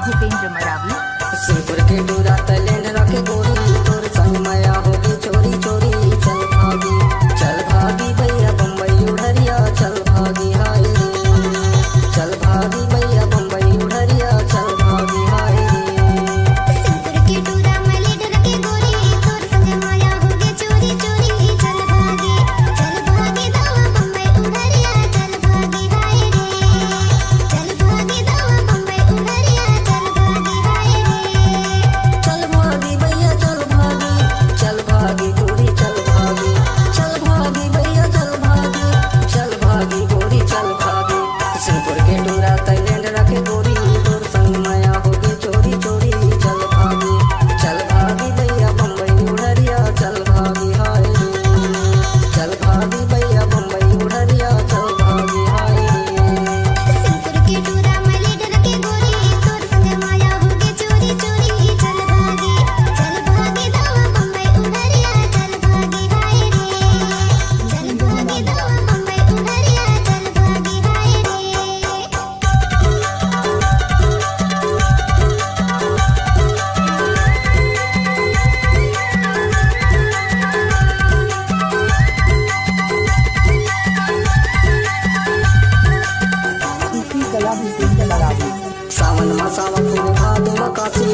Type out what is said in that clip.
भूपेंद्र मरावी। सिंहपुर के डूरा तलेंड रखे गोरी तोर संग माया होगी चोरी चोरी चल भागी भैया बम्बई उड़रिया चल भागी हाय रे चल भागी भैया बम्बई उड़रिया चल भागी हाय रे सिंहपुर के डूरा मलेड रखे गोरी तोर संग माया होगी चोरी चोरी चल भागी दावा बम्बई उड़रिया चल भागी हाय रे चल भागी दावा बम्बई उड़रिया चल भागी हाय रे चल भागी भैया चल भागी गोरी चल भागी भैया चल भागी गोरी चल भागी सिंहपुर के डूरा तलेंड रखे गोरी तोर संग माया होगी चोरी चोरी चल भागी भैया बम्बई उड़रिया चल भागी हाय रे चल भागी भैया बम्बई उड़रिया चल भागी हाय रे सिंहपुर के डूरा मलेड रखे गोरी तोर संग माया होगी चोरी चोरी चल भागी दावा बम्बई उड़रिया चल भागी हाय रे चल भागी दावा बम्बई उड़रिया चल भागी हाय रे सूफी कला भूपेंद्र मरावी। सावन मा सावन भादो मा काशी